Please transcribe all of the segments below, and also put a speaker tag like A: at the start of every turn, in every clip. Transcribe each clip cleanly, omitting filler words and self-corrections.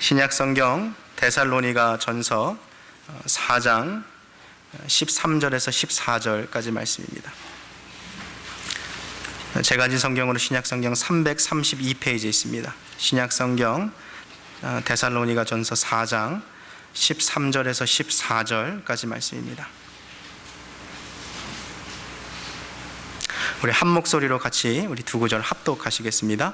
A: 신약성경 데살로니가 전서 4장 13절에서 14절까지 말씀입니다. 제가 가진 성경으로 신약성경 332페이지에 있습니다. 신약성경 데살로니가 전서 4장 13절에서 14절까지 말씀입니다. 우리 한 목소리로 같이 우리 두 구절 합독하시겠습니다.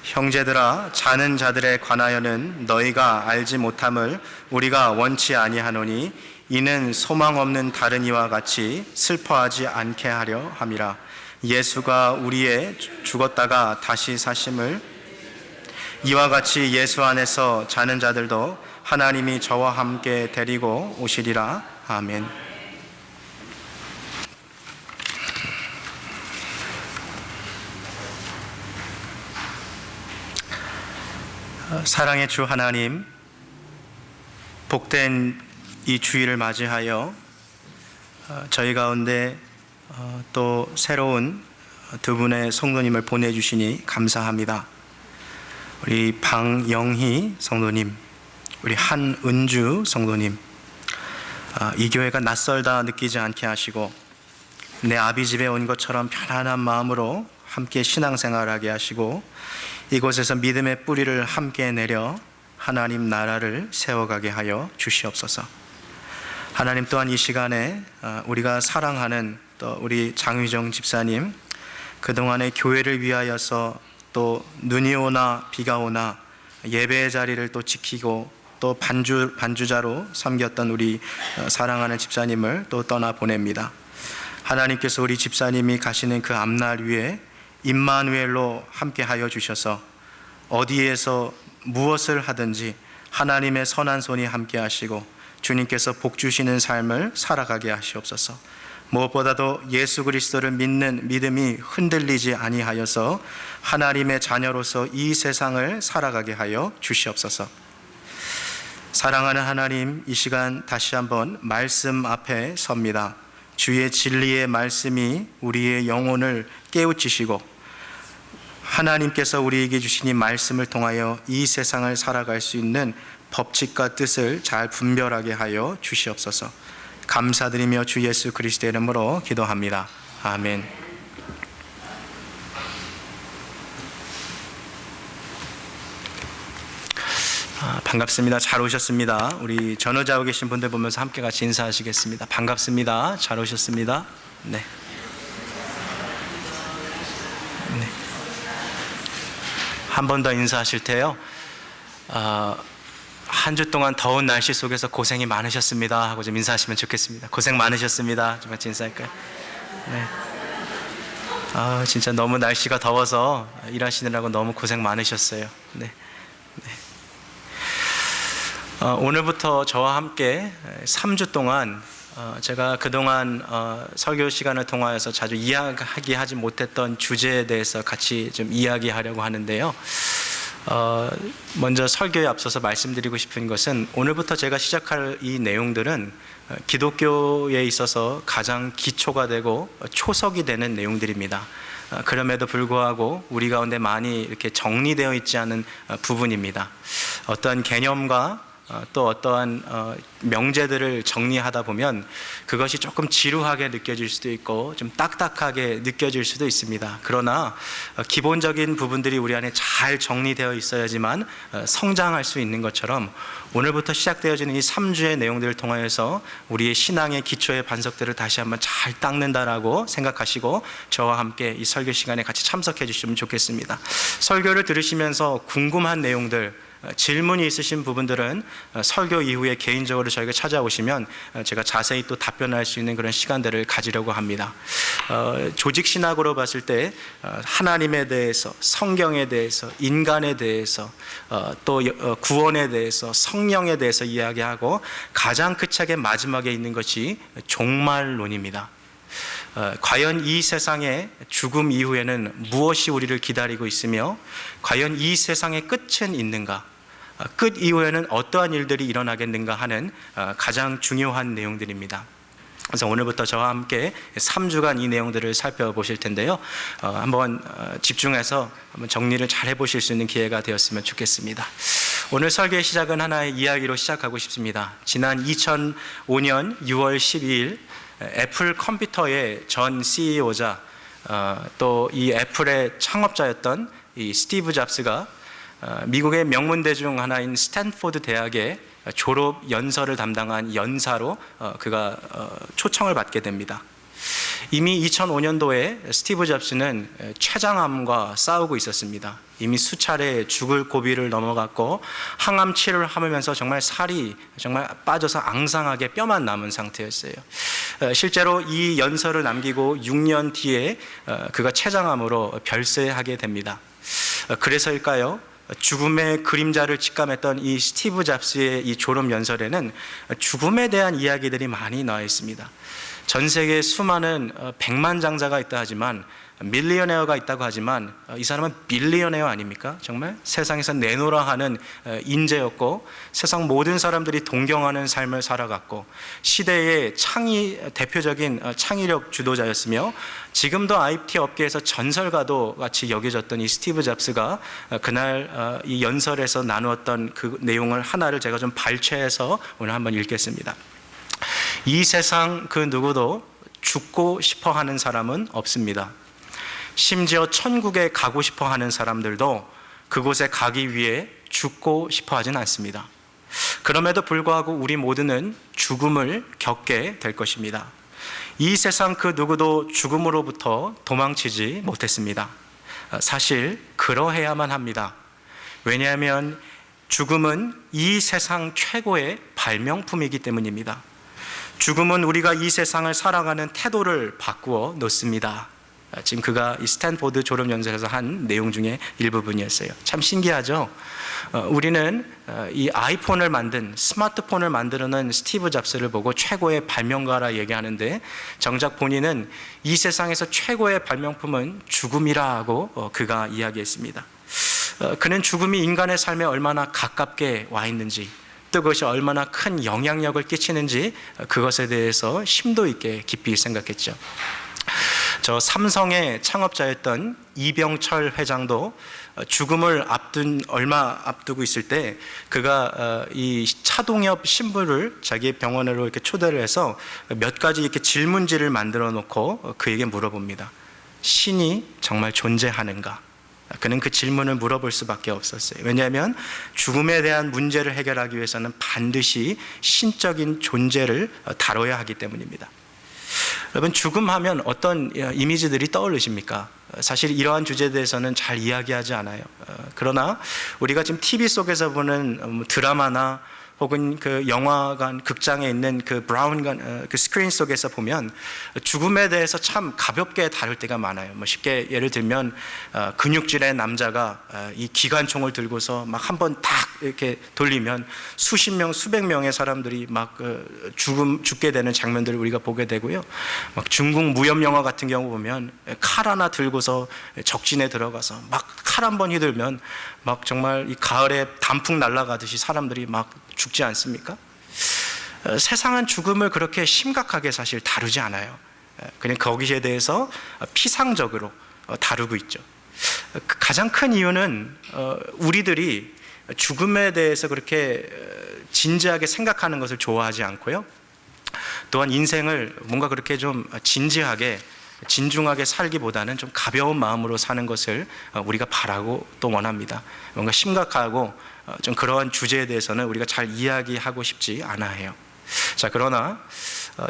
A: 형제들아, 자는 자들에 관하여는 너희가 알지 못함을 우리가 원치 아니하노니 이는 소망 없는 다른 이와 같이 슬퍼하지 않게 하려 함이라. 예수가 우리의 죽었다가 다시 사심을 이와 같이 예수 안에서 자는 자들도 하나님이 저와 함께 데리고 오시리라. 아멘. 사랑의 주 하나님, 복된 이 주일을 맞이하여 저희 가운데 또 새로운 두 분의 성도님을 보내주시니 감사합니다. 우리 방영희 성도님, 우리 한은주 성도님, 이 교회가 낯설다 느끼지 않게 하시고 내 아비 집에 온 것처럼 편안한 마음으로 함께 신앙생활하게 하시고 이곳에서 믿음의 뿌리를 함께 내려 하나님 나라를 세워가게 하여 주시옵소서. 하나님 또한 이 시간에 우리가 사랑하는 또 우리 장휘정 집사님, 그동안의 교회를 위하여서 또 눈이 오나 비가 오나 예배의 자리를 또 지키고 또 반주자로 섬겼던 우리 사랑하는 집사님을 또 떠나보냅니다. 하나님께서 우리 집사님이 가시는 그 앞날 위에 임마누엘로 함께하여 주셔서 어디에서 무엇을 하든지 하나님의 선한 손이 함께하시고 주님께서 복 주시는 삶을 살아가게 하시옵소서. 무엇보다도 예수 그리스도를 믿는 믿음이 흔들리지 아니하여서 하나님의 자녀로서 이 세상을 살아가게 하여 주시옵소서. 사랑하는 하나님, 이 시간 다시 한번 말씀 앞에 섭니다. 주의 진리의 말씀이 우리의 영혼을 깨우치시고 하나님께서 우리에게 주신 이 말씀을 통하여 이 세상을 살아갈 수 있는 법칙과 뜻을 잘 분별하게 하여 주시옵소서. 감사드리며 주 예수 그리스도의 이름으로 기도합니다. 아멘. 반갑습니다. 잘 오셨습니다. 우리 전후자고 계신 분들 보면서 함께 같이 인사하시겠습니다. 반갑습니다. 잘 오셨습니다. 네. 한 번 더 인사하실 때요. 한 주 동안 더운 날씨 속에서 고생이 많으셨습니다 하고 좀 인사하시면 좋겠습니다. 고생 많으셨습니다. 좀 같이 인사할까요? 네. 진짜 너무 날씨가 더워서 일하시느라고 너무 고생 많으셨어요. 네. 오늘부터 저와 함께 3주 동안 제가 그동안 설교 시간을 통하여서 자주 이야기하지 못했던 주제에 대해서 같이 좀 이야기하려고 하는데요. 먼저 설교에 앞서서 말씀드리고 싶은 것은 오늘부터 제가 시작할 이 내용들은 기독교에 있어서 가장 기초가 되고 초석이 되는 내용들입니다. 그럼에도 불구하고 우리 가운데 많이 이렇게 정리되어 있지 않은 부분입니다. 어떠한 개념과 또 어떠한 명제들을 정리하다 보면 그것이 조금 지루하게 느껴질 수도 있고 좀 딱딱하게 느껴질 수도 있습니다. 그러나 기본적인 부분들이 우리 안에 잘 정리되어 있어야지만 성장할 수 있는 것처럼 오늘부터 시작되어지는 이 3주의 내용들을 통하여서 우리의 신앙의 기초의 반석들을 다시 한번 잘 닦는다라고 생각하시고 저와 함께 이 설교 시간에 같이 참석해 주시면 좋겠습니다. 설교를 들으시면서 궁금한 내용들, 질문이 있으신 부분들은 설교 이후에 개인적으로 저에게 찾아오시면 제가 자세히 또 답변할 수 있는 그런 시간들을 가지려고 합니다. 조직신학으로 봤을 때 하나님에 대해서, 성경에 대해서, 인간에 대해서, 또 구원에 대해서, 성령에 대해서 이야기하고 가장 끝차게 마지막에 있는 것이 종말론입니다. 과연 이 세상의 죽음 이후에는 무엇이 우리를 기다리고 있으며 과연 이 세상의 끝은 있는가, 끝 이후에는 어떠한 일들이 일어나겠는가 하는 가장 중요한 내용들입니다. 그래서 오늘부터 저와 함께 3주간 이 내용들을 살펴보실 텐데요. 한번 집중해서 한번 정리를 잘 해보실 수 있는 기회가 되었으면 좋겠습니다. 오늘 설교의 시작은 하나의 이야기로 시작하고 싶습니다. 지난 2005년 6월 12일 애플 컴퓨터의 전 CEO자 또 이 애플의 창업자였던 이 스티브 잡스가 미국의 명문대 중 하나인 스탠포드 대학의 졸업 연설을 담당한 연사로 그가 초청을 받게 됩니다. 이미 2005년도에 스티브 잡스는 췌장암과 싸우고 있었습니다. 이미 수차례 죽을 고비를 넘어갔고 항암 치료를 하면서 정말 살이 정말 빠져서 앙상하게 뼈만 남은 상태였어요. 실제로 이 연설을 남기고 6년 뒤에 그가 췌장암으로 별세하게 됩니다. 그래서일까요? 죽음의 그림자를 직감했던 이 스티브 잡스의 이 졸업 연설에는 죽음에 대한 이야기들이 많이 나와 있습니다. 전 세계에 수많은 백만장자가 있다 하지만 밀리어네어가 있다고 하지만 이 사람은 빌리어네어 아닙니까? 정말 세상에서 내놓으라 하는 인재였고 세상 모든 사람들이 동경하는 삶을 살아갔고 시대의 대표적인 창의력 주도자였으며 지금도 IT 업계에서 전설가도 같이 여겨졌던 이 스티브 잡스가 그날 이 연설에서 나누었던 그 내용을 하나를 제가 좀 발췌해서 오늘 한번 읽겠습니다. 이 세상 그 누구도 죽고 싶어 하는 사람은 없습니다. 심지어 천국에 가고 싶어 하는 사람들도 그곳에 가기 위해 죽고 싶어 하진 않습니다. 그럼에도 불구하고 우리 모두는 죽음을 겪게 될 것입니다. 이 세상 그 누구도 죽음으로부터 도망치지 못했습니다. 사실 그러해야만 합니다. 왜냐하면 죽음은 이 세상 최고의 발명품이기 때문입니다. 죽음은 우리가 이 세상을 살아가는 태도를 바꾸어 놓습니다. 지금 그가 이 스탠포드 졸업연설에서 한 내용 중에 일부분이었어요. 참 신기하죠? 우리는 이 아이폰을 만든 스마트폰을 만들어낸 스티브 잡스를 보고 최고의 발명가라 얘기하는데 정작 본인은 이 세상에서 최고의 발명품은 죽음이라고 그가 이야기했습니다. 그는 죽음이 인간의 삶에 얼마나 가깝게 와 있는지 또 그것이 얼마나 큰 영향력을 끼치는지 그것에 대해서 심도 있게 깊이 생각했죠. 저 삼성의 창업자였던 이병철 회장도 죽음을 얼마 앞두고 있을 때 그가 이 차동엽 신부를 자기 병원으로 이렇게 초대를 해서 몇 가지 이렇게 질문지를 만들어 놓고 그에게 물어봅니다. 신이 정말 존재하는가? 그는 그 질문을 물어볼 수밖에 없었어요. 왜냐하면 죽음에 대한 문제를 해결하기 위해서는 반드시 신적인 존재를 다뤄야 하기 때문입니다. 여러분, 죽음하면 어떤 이미지들이 떠오르십니까? 사실 이러한 주제에 대해서는 잘 이야기하지 않아요. 그러나 우리가 지금 TV 속에서 보는 드라마나 혹은 그 영화관, 극장에 있는 그 브라운관, 그 스크린 속에서 보면 죽음에 대해서 참 가볍게 다룰 때가 많아요. 쉽게 예를 들면 근육질의 남자가 이 기관총을 들고서 막 한 번 딱 이렇게 돌리면 수십 명, 수백 명의 사람들이 막 죽게 되는 장면들을 우리가 보게 되고요. 막 중국 무협 영화 같은 경우 보면 칼 하나 들고서 적진에 들어가서 막 칼 한 번 휘둘면 막 정말 이 가을에 단풍 날아가듯이 사람들이 막 죽지 않습니까? 세상은 죽음을 그렇게 심각하게 사실 다루지 않아요. 그냥 거기에 대해서 피상적으로 다루고 있죠. 가장 큰 이유는 우리들이 죽음에 대해서 그렇게 진지하게 생각하는 것을 좋아하지 않고요. 또한 인생을 뭔가 그렇게 좀 진중하게 살기보다는 좀 가벼운 마음으로 사는 것을 우리가 바라고 또 원합니다. 뭔가 심각하고 좀 그러한 주제에 대해서는 우리가 잘 이야기하고 싶지 않아 해요. 자, 그러나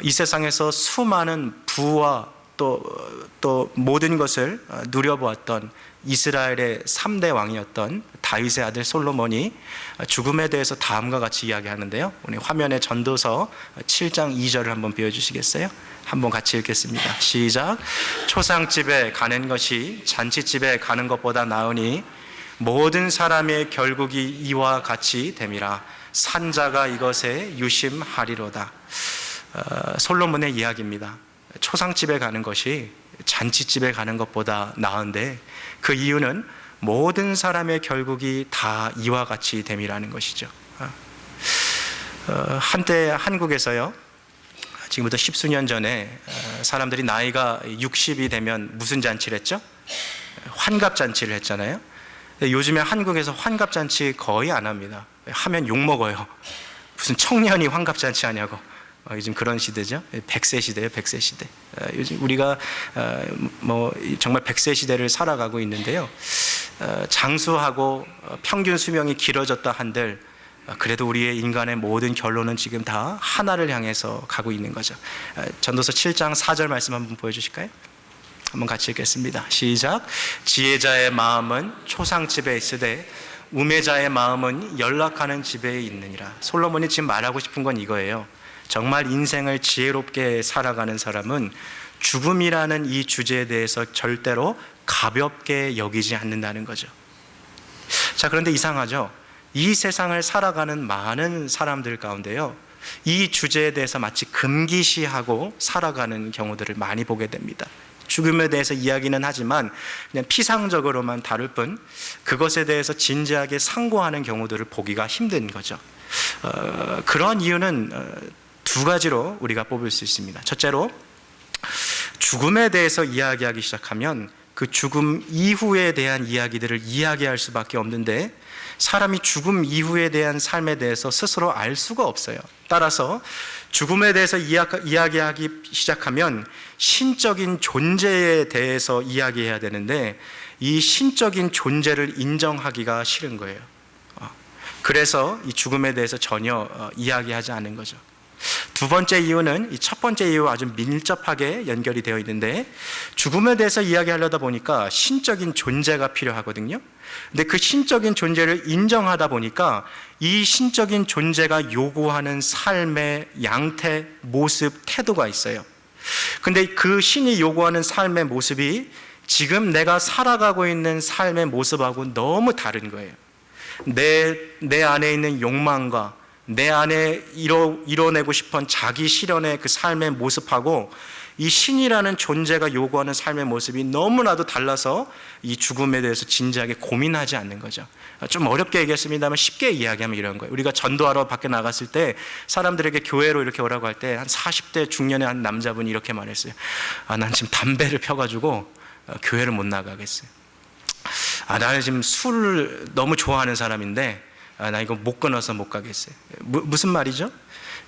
A: 이 세상에서 수많은 부와 또 모든 것을 누려보았던 이스라엘의 3대 왕이었던 다윗의 아들 솔로몬이 죽음에 대해서 다음과 같이 이야기하는데요. 오늘 화면에 전도서 7장 2절을 한번 비워주시겠어요? 한번 같이 읽겠습니다. 시작. 초상집에 가는 것이 잔치집에 가는 것보다 나으니 모든 사람의 결국이 이와 같이 됨이라. 산자가 이것에 유심하리로다. 솔로몬의 이야기입니다. 초상집에 가는 것이 잔치집에 가는 것보다 나은데 그 이유는 모든 사람의 결국이 다 이와 같이 됨이라는 것이죠. 한때 한국에서요, 지금부터 십수년 전에 사람들이 나이가 60이 되면 무슨 잔치를 했죠? 환갑잔치를 했잖아요. 요즘에 한국에서 환갑잔치 거의 안 합니다. 하면 욕먹어요. 무슨 청년이 환갑잔치 하냐고. 요즘 그런 시대죠. 100세 시대예요, 100세 시대. 요즘 우리가 정말 100세 시대를 살아가고 있는데요. 장수하고 평균 수명이 길어졌다 한들 그래도 우리의 인간의 모든 결론은 지금 다 하나를 향해서 가고 있는 거죠. 전도서 7장 4절 말씀 한번 보여주실까요? 한번 같이 읽겠습니다. 시작. 지혜자의 마음은 초상집에 있으되 우매자의 마음은 연락하는 집에 있느니라. 솔로몬이 지금 말하고 싶은 건 이거예요. 정말 인생을 지혜롭게 살아가는 사람은 죽음이라는 이 주제에 대해서 절대로 가볍게 여기지 않는다는 거죠. 자, 그런데 이상하죠? 이 세상을 살아가는 많은 사람들 가운데요, 이 주제에 대해서 마치 금기시하고 살아가는 경우들을 많이 보게 됩니다. 죽음에 대해서 이야기는 하지만 그냥 피상적으로만 다룰 뿐 그것에 대해서 진지하게 상고하는 경우들을 보기가 힘든 거죠. 그런 이유는 두 가지로 우리가 뽑을 수 있습니다. 첫째로, 죽음에 대해서 이야기하기 시작하면 그 죽음 이후에 대한 이야기들을 이야기할 수밖에 없는데 사람이 죽음 이후에 대한 삶에 대해서 스스로 알 수가 없어요. 따라서 죽음에 대해서 이야기하기 시작하면 신적인 존재에 대해서 이야기해야 되는데 이 신적인 존재를 인정하기가 싫은 거예요. 그래서 이 죽음에 대해서 전혀 이야기하지 않는 거죠. 두 번째 이유는 이 첫 번째 이유와 아주 밀접하게 연결이 되어 있는데, 죽음에 대해서 이야기하려다 보니까 신적인 존재가 필요하거든요. 근데 그 신적인 존재를 인정하다 보니까 이 신적인 존재가 요구하는 삶의 양태, 모습, 태도가 있어요. 근데 그 신이 요구하는 삶의 모습이 지금 내가 살아가고 있는 삶의 모습하고 너무 다른 거예요. 내 안에 있는 욕망과 내 안에 이뤄내고 싶은 자기 실현의 그 삶의 모습하고 이 신이라는 존재가 요구하는 삶의 모습이 너무나도 달라서 이 죽음에 대해서 진지하게 고민하지 않는 거죠. 좀 어렵게 얘기했습니다만 쉽게 이야기하면 이런 거예요. 우리가 전도하러 밖에 나갔을 때 사람들에게 교회로 이렇게 오라고 할 때 한 40대 중년의 한 남자분이 이렇게 말했어요. 난 지금 담배를 펴가지고 교회를 못 나가겠어요. 나는 지금 술을 너무 좋아하는 사람인데 나 이거 못 끊어서 못 가겠어요. 무슨 말이죠?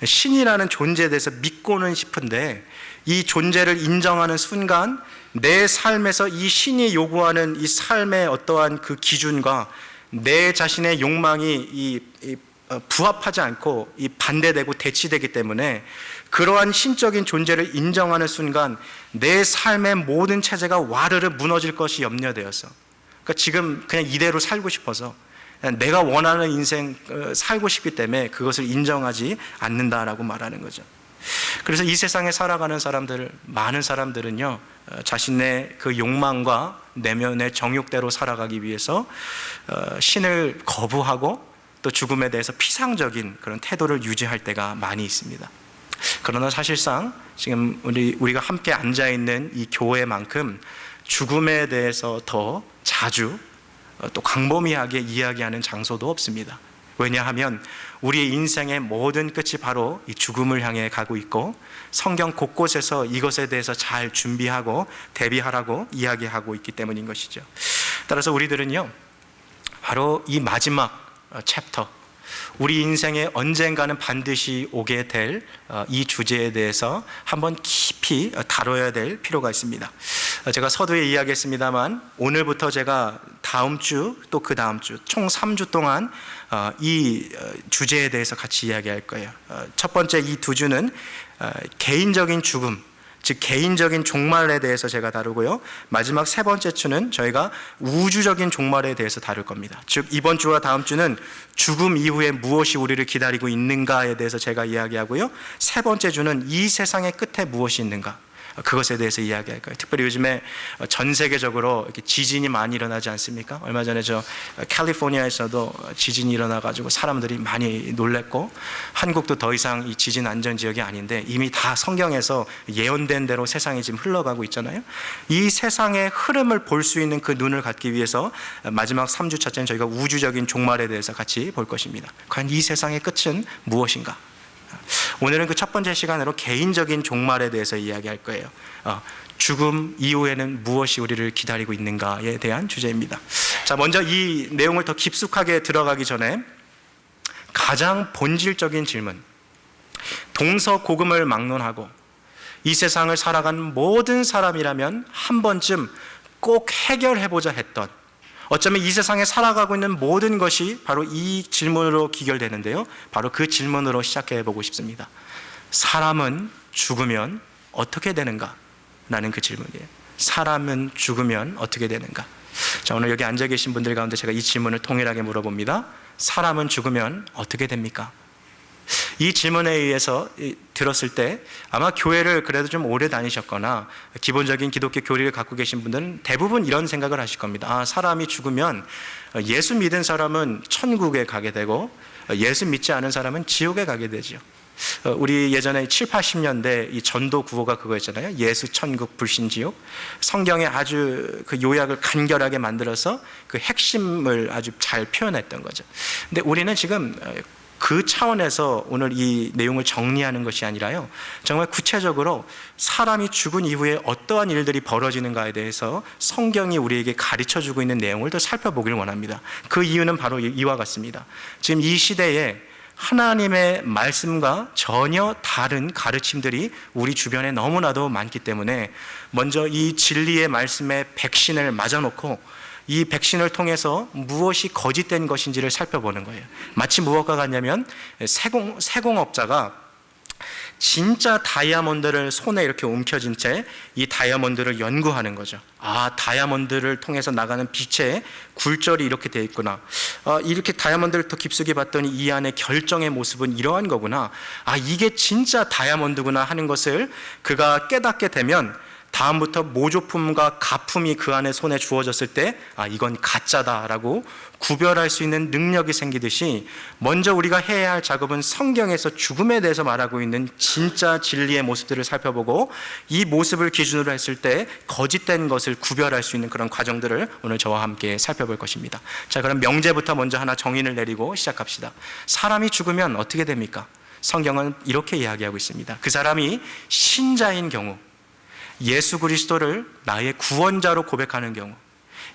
A: 신이라는 존재에 대해서 믿고는 싶은데 이 존재를 인정하는 순간 내 삶에서 이 신이 요구하는 이 삶의 어떠한 그 기준과 내 자신의 욕망이 부합하지 않고 반대되고 대치되기 때문에 그러한 신적인 존재를 인정하는 순간 내 삶의 모든 체제가 와르르 무너질 것이 염려되어서, 그러니까 지금 그냥 이대로 살고 싶어서 내가 원하는 인생 살고 싶기 때문에 그것을 인정하지 않는다라고 말하는 거죠. 그래서 이 세상에 살아가는 사람들, 많은 사람들은요, 자신의 그 욕망과 내면의 정욕대로 살아가기 위해서 신을 거부하고 또 죽음에 대해서 피상적인 그런 태도를 유지할 때가 많이 있습니다. 그러나 사실상 지금 우리가 함께 앉아있는 이 교회만큼 죽음에 대해서 더 자주 또 광범위하게 이야기하는 장소도 없습니다. 왜냐하면 우리의 인생의 모든 끝이 바로 이 죽음을 향해 가고 있고 성경 곳곳에서 이것에 대해서 잘 준비하고 대비하라고 이야기하고 있기 때문인 것이죠. 따라서 우리들은요, 바로 이 마지막 챕터, 우리 인생에 언젠가는 반드시 오게 될 이 주제에 대해서 한번 깊이 다뤄야 될 필요가 있습니다. 제가 서두에 이야기했습니다만 오늘부터 제가 다음 주 또 그 다음 주 총 3주 동안 이 주제에 대해서 같이 이야기할 거예요. 첫 번째 이 두 주는 개인적인 죽음, 즉 개인적인 종말에 대해서 제가 다루고요, 마지막 세 번째 주는 저희가 우주적인 종말에 대해서 다룰 겁니다. 즉 이번 주와 다음 주는 죽음 이후에 무엇이 우리를 기다리고 있는가에 대해서 제가 이야기하고요, 세 번째 주는 이 세상의 끝에 무엇이 있는가, 그것에 대해서 이야기할 거예요. 특별히 요즘에 전 세계적으로 이렇게 지진이 많이 일어나지 않습니까? 얼마 전에 저 캘리포니아에서도 지진이 일어나가지고 사람들이 많이 놀랬고, 한국도 더 이상 이 지진 안전 지역이 아닌데 이미 다 성경에서 예언된 대로 세상이 지금 흘러가고 있잖아요. 이 세상의 흐름을 볼 수 있는 그 눈을 갖기 위해서 마지막 3주 차째는 저희가 우주적인 종말에 대해서 같이 볼 것입니다. 과연 이 세상의 끝은 무엇인가? 오늘은 그 첫 번째 시간으로 개인적인 종말에 대해서 이야기할 거예요. 죽음 이후에는 무엇이 우리를 기다리고 있는가에 대한 주제입니다. 자, 먼저 이 내용을 더 깊숙하게 들어가기 전에 가장 본질적인 질문, 동서고금을 막론하고 이 세상을 살아간 모든 사람이라면 한 번쯤 꼭 해결해보자 했던, 어쩌면 이 세상에 살아가고 있는 모든 것이 바로 이 질문으로 기결되는데요, 바로 그 질문으로 시작해보고 싶습니다. 사람은 죽으면 어떻게 되는가? 라는 그 질문이에요. 사람은 죽으면 어떻게 되는가? 자, 오늘 여기 앉아 계신 분들 가운데 제가 이 질문을 동일하게 물어봅니다. 사람은 죽으면 어떻게 됩니까? 이 질문에 의해서 들었을 때 아마 교회를 그래도 좀 오래 다니셨거나 기본적인 기독교 교리를 갖고 계신 분들은 대부분 이런 생각을 하실 겁니다. 사람이 죽으면 예수 믿은 사람은 천국에 가게 되고 예수 믿지 않은 사람은 지옥에 가게 되죠. 우리 예전에 7, 80년대 이 전도 구호가 그거였잖아요. 예수, 천국, 불신, 지옥. 성경에 아주 그 요약을 간결하게 만들어서 그 핵심을 아주 잘 표현했던 거죠. 근데 우리는 지금 그 차원에서 오늘 이 내용을 정리하는 것이 아니라요, 정말 구체적으로 사람이 죽은 이후에 어떠한 일들이 벌어지는가에 대해서 성경이 우리에게 가르쳐주고 있는 내용을 더 살펴보길 원합니다. 그 이유는 바로 이와 같습니다. 지금 이 시대에 하나님의 말씀과 전혀 다른 가르침들이 우리 주변에 너무나도 많기 때문에 먼저 이 진리의 말씀에 백신을 맞아놓고 이 백신을 통해서 무엇이 거짓된 것인지를 살펴보는 거예요. 마치 무엇과 같냐면 세공업자가 진짜 다이아몬드를 손에 이렇게 움켜쥔 채 이 다이아몬드를 연구하는 거죠. 다이아몬드를 통해서 나가는 빛의 굴절이 이렇게 되어 있구나. 이렇게 다이아몬드를 더 깊숙이 봤더니 이 안에 결정의 모습은 이러한 거구나. 이게 진짜 다이아몬드구나 하는 것을 그가 깨닫게 되면 다음부터 모조품과 가품이 그 안에 손에 주어졌을 때 이건 가짜다라고 구별할 수 있는 능력이 생기듯이 먼저 우리가 해야 할 작업은 성경에서 죽음에 대해서 말하고 있는 진짜 진리의 모습들을 살펴보고 이 모습을 기준으로 했을 때 거짓된 것을 구별할 수 있는 그런 과정들을 오늘 저와 함께 살펴볼 것입니다. 자, 그럼 명제부터 먼저 하나 정의를 내리고 시작합시다. 사람이 죽으면 어떻게 됩니까? 성경은 이렇게 이야기하고 있습니다. 그 사람이 신자인 경우, 예수 그리스도를 나의 구원자로 고백하는 경우,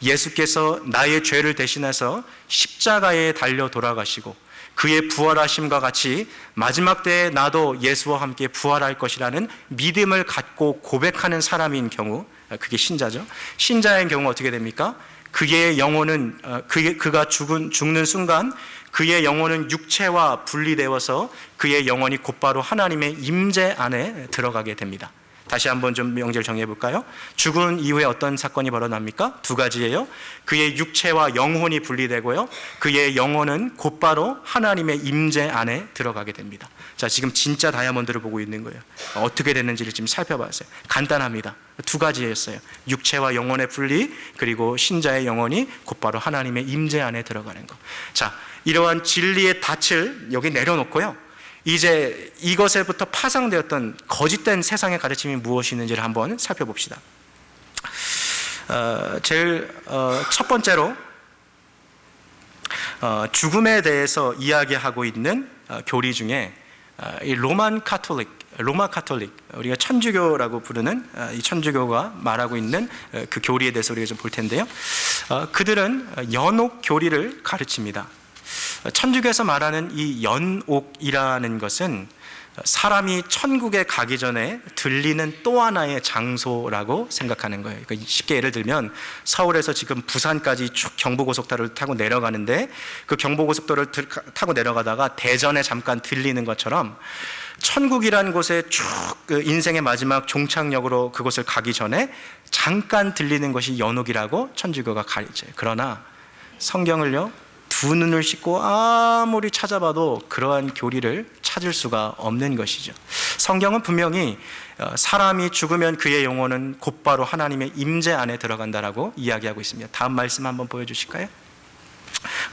A: 예수께서 나의 죄를 대신해서 십자가에 달려 돌아가시고 그의 부활하심과 같이 마지막 때에 나도 예수와 함께 부활할 것이라는 믿음을 갖고 고백하는 사람인 경우, 그게 신자죠. 신자인 경우 어떻게 됩니까? 그의 영혼은 그가 죽는 순간 그의 영혼은 육체와 분리되어서 그의 영혼이 곧바로 하나님의 임재 안에 들어가게 됩니다. 다시 한번 좀 명제를 정리해 볼까요? 죽은 이후에 어떤 사건이 벌어납니까? 두 가지예요. 그의 육체와 영혼이 분리되고요, 그의 영혼은 곧바로 하나님의 임재 안에 들어가게 됩니다. 자, 지금 진짜 다이아몬드를 보고 있는 거예요. 어떻게 됐는지를 지금 살펴봤어요. 간단합니다. 두 가지였어요. 육체와 영혼의 분리, 그리고 신자의 영혼이 곧바로 하나님의 임재 안에 들어가는 것. 자, 이러한 진리의 닻을 여기 내려놓고요, 이제 이것에부터 파상되었던 거짓된 세상의 가르침이 무엇이 있는지를 한번 살펴봅시다. 제일 첫 번째로 죽음에 대해서 이야기하고 있는 교리 중에 이 로마 카톨릭, 우리가 천주교라고 부르는 이 천주교가 말하고 있는 그 교리에 대해서 우리가 좀 볼 텐데요. 그들은 연옥 교리를 가르칩니다. 천주교에서 말하는 이 연옥이라는 것은 사람이 천국에 가기 전에 들리는 또 하나의 장소라고 생각하는 거예요. 그러니까 쉽게 예를 들면 서울에서 지금 부산까지 쭉 경부고속도로를 타고 내려가는데 그 경부고속도로를 타고 내려가다가 대전에 잠깐 들리는 것처럼 천국이라는 곳에 쭉 그 인생의 마지막 종착역으로 그곳을 가기 전에 잠깐 들리는 것이 연옥이라고 천주교가 가르쳐요. 그러나 성경을요, 두 눈을 씻고 아무리 찾아봐도 그러한 교리를 찾을 수가 없는 것이죠. 성경은 분명히 사람이 죽으면 그의 영혼은 곧바로 하나님의 임재 안에 들어간다라고 이야기하고 있습니다. 다음 말씀 한번 보여주실까요?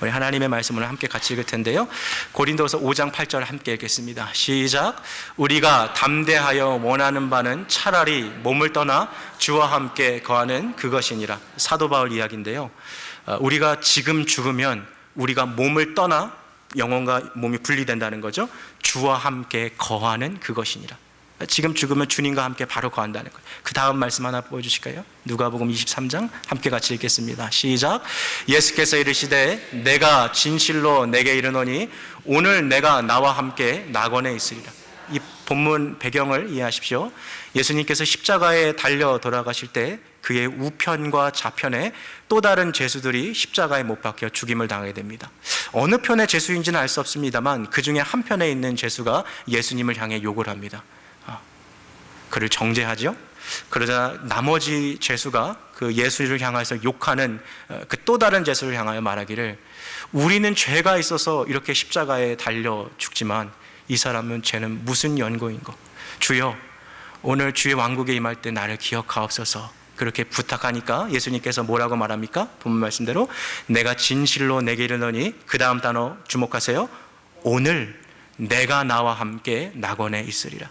A: 우리 하나님의 말씀을 함께 같이 읽을 텐데요, 고린도서 5장 8절 함께 읽겠습니다. 시작. 우리가 담대하여 원하는 바는 차라리 몸을 떠나 주와 함께 거하는 그것이니라. 사도 바울 이야기인데요, 우리가 지금 죽으면 우리가 몸을 떠나 영혼과 몸이 분리된다는 거죠. 주와 함께 거하는 그것이니라. 지금 죽으면 주님과 함께 바로 거한다는 거예요. 그 다음 말씀 하나 보여주실까요? 누가복음 23장 함께 같이 읽겠습니다. 시작. 예수께서 이르시되 내가 진실로 내게 이르노니 오늘 내가 나와 함께 낙원에 있으리라. 이 본문 배경을 이해하십시오. 예수님께서 십자가에 달려 돌아가실 때 그의 우편과 좌편에 또 다른 죄수들이 십자가에 못 박혀 죽임을 당하게 됩니다. 어느 편의 죄수인지는 알 수 없습니다만 그 중에 한 편에 있는 죄수가 예수님을 향해 욕을 합니다. 그를 정죄하죠. 그러자 나머지 죄수가 그 예수를 향해서 욕하는 그 또 다른 죄수를 향하여 말하기를 우리는 죄가 있어서 이렇게 십자가에 달려 죽지만 이 사람은 죄는 무슨 연고인고 주여 오늘 주의 왕국에 임할 때 나를 기억하옵소서 그렇게 부탁하니까 예수님께서 뭐라고 말합니까? 본문 말씀대로 내가 진실로 내게 이르노니 그 다음 단어 주목하세요. 오늘 내가 나와 함께 낙원에 있으리라.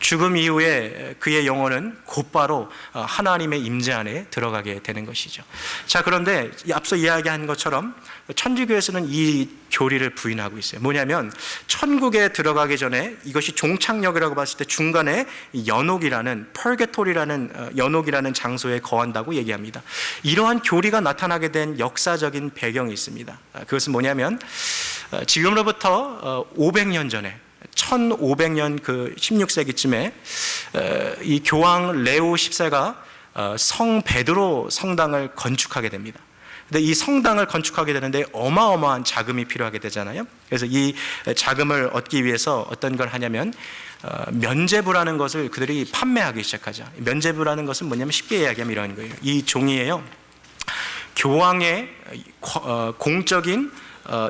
A: 죽음 이후에 그의 영혼은 곧바로 하나님의 임재 안에 들어가게 되는 것이죠. 자, 그런데 앞서 이야기한 것처럼 천주교에서는 이 교리를 부인하고 있어요. 뭐냐면 천국에 들어가기 전에 이것이 종착역이라고 봤을 때 중간에 연옥이라는 펄게토리라는 연옥이라는 장소에 거한다고 얘기합니다. 이러한 교리가 나타나게 된 역사적인 배경이 있습니다. 그것은 뭐냐면 지금으로부터 500년 전에 1500년 그 16세기쯤에 이 교황 레오 10세가 성 베드로 성당을 건축하게 됩니다. 근데 이 성당을 건축하게 되는데 어마어마한 자금이 필요하게 되잖아요. 그래서 이 자금을 얻기 위해서 어떤 걸 하냐면 면제부라는 것을 그들이 판매하기 시작하죠. 면제부라는 것은 뭐냐면 쉽게 이야기하면 이런 거예요. 이 종이에요. 교황의 공적인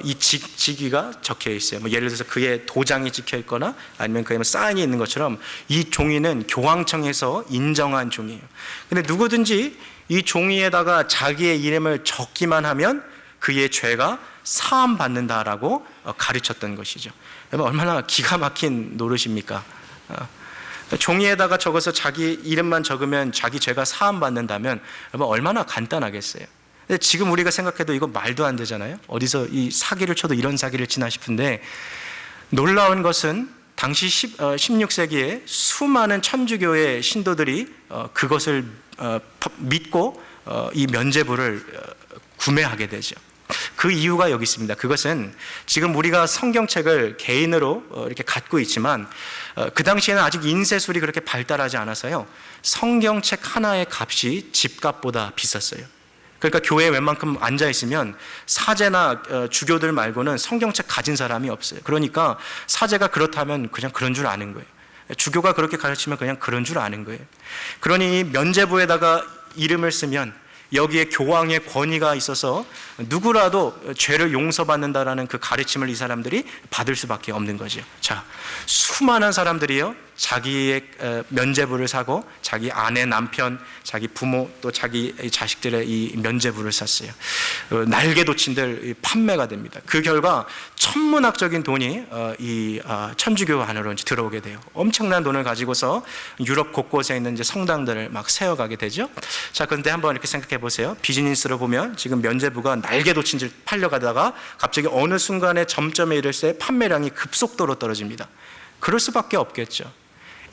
A: 이 직위가 적혀 있어요. 뭐 예를 들어서 그의 도장이 찍혀 있거나 아니면 그의 사인이 있는 것처럼 이 종이는 교황청에서 인정한 종이에요. 근데 누구든지 이 종이에다가 자기의 이름을 적기만 하면 그의 죄가 사함 받는다라고 가르쳤던 것이죠. 얼마나 기가 막힌 노릇입니까? 종이에다가 적어서 자기 이름만 적으면 자기 죄가 사함 받는다면 얼마나 간단하겠어요. 근데 지금 우리가 생각해도 이거 말도 안 되잖아요. 어디서 이 사기를 쳐도 이런 사기를 치나 싶은데 놀라운 것은 당시 16세기에 수많은 천주교의 신도들이 그것을 믿고 이 면제부를 구매하게 되죠. 그 이유가 여기 있습니다. 그것은 지금 우리가 성경책을 개인으로 이렇게 갖고 있지만 그 당시에는 아직 인쇄술이 그렇게 발달하지 않아서요. 성경책 하나의 값이 집값보다 비쌌어요. 그러니까 교회에 웬만큼 앉아있으면 사제나 주교들 말고는 성경책 가진 사람이 없어요. 그러니까 사제가 그렇다면 그냥 그런 줄 아는 거예요. 주교가 그렇게 가르치면 그냥 그런 줄 아는 거예요. 그러니 면제부에다가 이름을 쓰면 여기에 교황의 권위가 있어서 누구라도 죄를 용서받는다라는 그 가르침을 이 사람들이 받을 수밖에 없는 거죠. 자, 수많은 사람들이요 자기의 면제부를 사고 자기 아내, 남편, 자기 부모 또 자기 자식들의 이 면제부를 샀어요. 날개도친들 판매가 됩니다. 그 결과 천문학적인 돈이 이 천주교 안으로 들어오게 돼요. 엄청난 돈을 가지고서 유럽 곳곳에 있는 이제 성당들을 막 세워가게 되죠. 자, 그런데 한번 이렇게 생각해 보세요. 비즈니스로 보면 지금 면제부가 날개도친질 팔려가다가 갑자기 어느 순간에 점점에 이를 때 판매량이 급속도로 떨어집니다. 그럴 수밖에 없겠죠.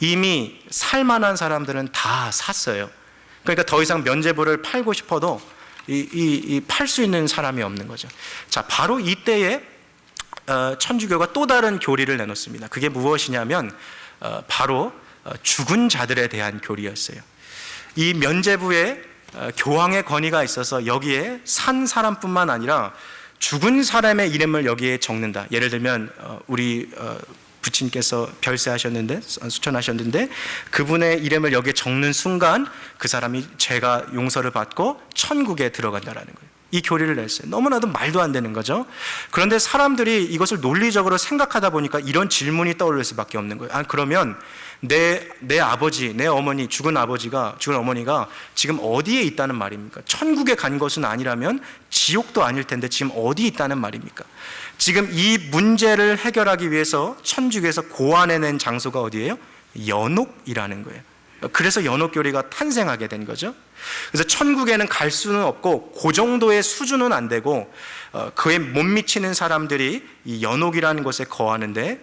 A: 이미 살만한 사람들은 다 샀어요. 그러니까 더 이상 면제부를 팔고 싶어도 팔 수 있는 사람이 없는 거죠. 자, 바로 이때에 천주교가 또 다른 교리를 내놓습니다. 그게 무엇이냐면 바로 죽은 자들에 대한 교리였어요. 이 면제부에 교황의 권위가 있어서 여기에 산 사람뿐만 아니라 죽은 사람의 이름을 여기에 적는다. 예를 들면 우리 부친께서 별세하셨는데 수천하셨는데 그분의 이름을 여기에 적는 순간 그 사람이 죄가 용서를 받고 천국에 들어간다라는 거예요. 이 교리를 냈어요. 너무나도 말도 안 되는 거죠. 그런데 사람들이 이것을 논리적으로 생각하다 보니까 이런 질문이 떠오를 수밖에 없는 거예요. 그러면 내 아버지, 내 어머니, 죽은 어머니가 지금 어디에 있다는 말입니까? 천국에 간 것은 아니라면 지옥도 아닐 텐데 지금 어디 있다는 말입니까? 지금 이 문제를 해결하기 위해서 천주교에서 고안해낸 장소가 어디예요? 연옥이라는 거예요. 그래서 연옥교리가 탄생하게 된 거죠. 그래서 천국에는 갈 수는 없고 그 정도의 수준은 안 되고 그에 못 미치는 사람들이 이 연옥이라는 곳에 거하는데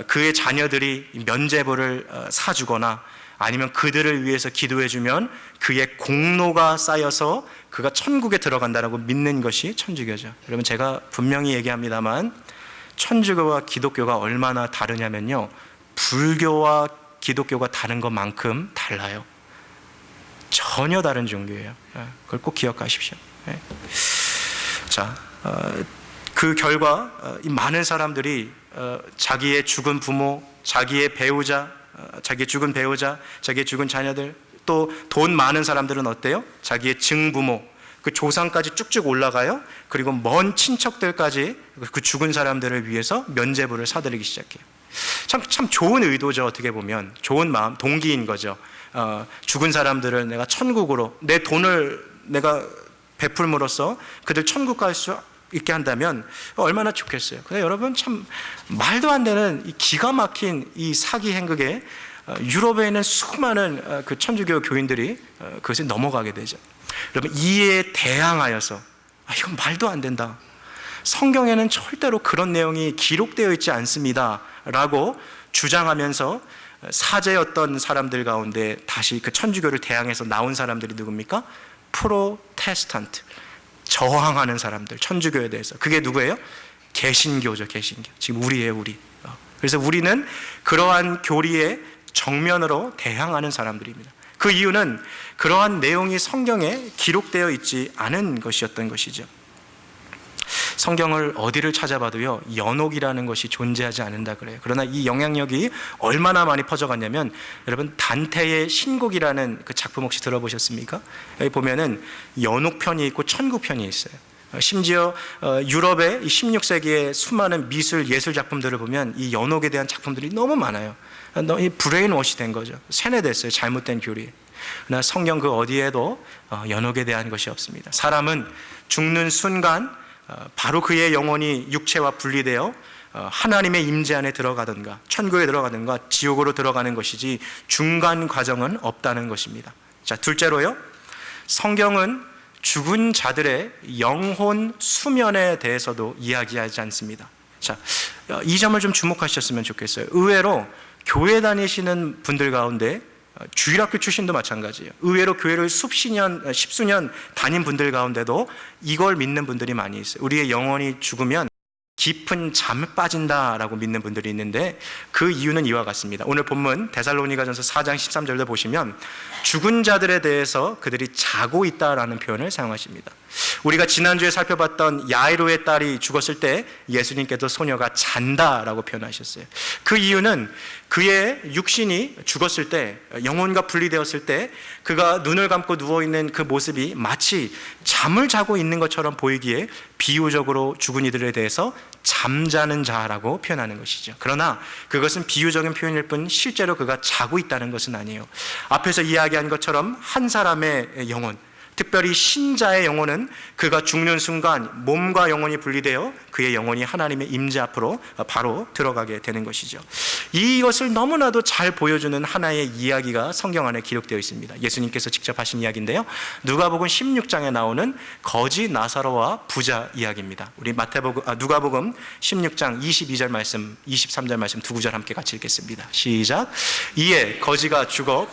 A: 그의 자녀들이 면죄부를 사주거나 아니면 그들을 위해서 기도해주면 그의 공로가 쌓여서 그가 천국에 들어간다라고 믿는 것이 천주교죠. 여러분, 제가 분명히 얘기합니다만 천주교와 기독교가 얼마나 다르냐면요, 불교와 기독교가 다른 것만큼 달라요. 전혀 다른 종교예요. 그걸 꼭 기억하십시오. 자, 그 결과 이 많은 사람들이 자기의 죽은 부모, 자기의 배우자, 자기의 죽은 배우자, 자기의 죽은 자녀들, 또 돈 많은 사람들은 어때요? 자기의 증부모, 그 조상까지 쭉쭉 올라가요. 그리고 먼 친척들까지 그 죽은 사람들을 위해서 면죄부를 사드리기 시작해요. 참 좋은 의도죠. 어떻게 보면 좋은 마음, 동기인 거죠. 죽은 사람들을 내가 천국으로 내 돈을 내가 베풀므로써 그들 천국 갈 수 있게 한다면 얼마나 좋겠어요. 근데 여러분, 참 말도 안 되는 이 기가 막힌 이 사기 행극에 유럽에 있는 수많은 그 천주교 교인들이 그것에 넘어가게 되죠. 여러분, 이에 대항하여서 이건 말도 안 된다, 성경에는 절대로 그런 내용이 기록되어 있지 않습니다 라고 주장하면서 사제였던 사람들 가운데 다시 그 천주교를 대항해서 나온 사람들이 누굽니까? 프로테스탄트, 저항하는 사람들, 천주교에 대해서. 그게 누구예요? 개신교죠. 개신교. 지금 우리예요, 우리. 그래서 우리는 그러한 교리의 정면으로 대항하는 사람들입니다. 그 이유는 그러한 내용이 성경에 기록되어 있지 않은 것이었던 것이죠. 성경을 어디를 찾아봐도요, 연옥이라는 것이 존재하지 않는다 그래요. 그러나 이 영향력이 얼마나 많이 퍼져갔냐면, 여러분, 단테의 신곡이라는 그 작품 혹시 들어보셨습니까? 여기 보면은 연옥편이 있고 천국편이 있어요. 심지어 유럽의 16세기의 수많은 미술, 예술 작품들을 보면 이 연옥에 대한 작품들이 너무 많아요. 너무 브레인워시 된 거죠. 세뇌됐어요. 잘못된 교리. 그러나 성경 그 어디에도 연옥에 대한 것이 없습니다. 사람은 죽는 순간 바로 그의 영혼이 육체와 분리되어 하나님의 임재 안에 들어가든가 천국에 들어가든가 지옥으로 들어가는 것이지 중간 과정은 없다는 것입니다. 자, 둘째로요, 성경은 죽은 자들의 영혼 수면에 대해서도 이야기하지 않습니다. 자, 이 점을 좀 주목하셨으면 좋겠어요. 의외로 교회 다니시는 분들 가운데, 주일학교 출신도 마찬가지예요. 의외로 교회를 십수년 다닌 분들 가운데도 이걸 믿는 분들이 많이 있어요. 우리의 영혼이 죽으면 깊은 잠에 빠진다라고 믿는 분들이 있는데, 그 이유는 이와 같습니다. 오늘 본문 데살로니가전서 4장 13절도 보시면 죽은 자들에 대해서 그들이 자고 있다라는 표현을 사용하십니다. 우리가 지난주에 살펴봤던 야이로의 딸이 죽었을 때 예수님께서 소녀가 잔다라고 표현하셨어요. 그 이유는 그의 육신이 죽었을 때, 영혼과 분리되었을 때 그가 눈을 감고 누워있는 그 모습이 마치 잠을 자고 있는 것처럼 보이기에 비유적으로 죽은 이들에 대해서 잠자는 자라고 표현하는 것이죠. 그러나 그것은 비유적인 표현일 뿐 실제로 그가 자고 있다는 것은 아니에요. 앞에서 이야기한 것처럼 한 사람의 영혼, 특별히 신자의 영혼은 그가 죽는 순간 몸과 영혼이 분리되어 그의 영혼이 하나님의 임재 앞으로 바로 들어가게 되는 것이죠. 이것을 너무나도 잘 보여주는 하나의 이야기가 성경 안에 기록되어 있습니다. 예수님께서 직접 하신 이야기인데요, 누가복음 16장에 나오는 거지 나사로와 부자 이야기입니다. 우리 누가복음 16장 22절 말씀, 23절 말씀 두 구절 함께 같이 읽겠습니다. 시작. 이에 거지가 죽어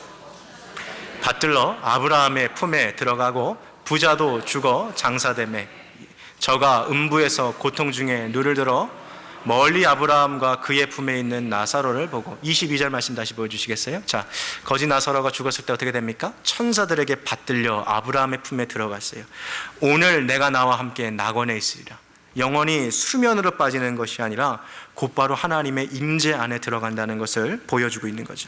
A: 받들러 아브라함의 품에 들어가고 부자도 죽어 장사되매 저가 음부에서 고통 중에 눈을 들어 멀리 아브라함과 그의 품에 있는 나사로를 보고. 22절 말씀 다시 보여주시겠어요? 자, 거지 나사로가 죽었을 때 어떻게 됩니까? 천사들에게 받들려 아브라함의 품에 들어갔어요. 오늘 내가 나와 함께 낙원에 있으리라. 영혼이 수면으로 빠지는 것이 아니라 곧바로 하나님의 임재 안에 들어간다는 것을 보여주고 있는 거죠.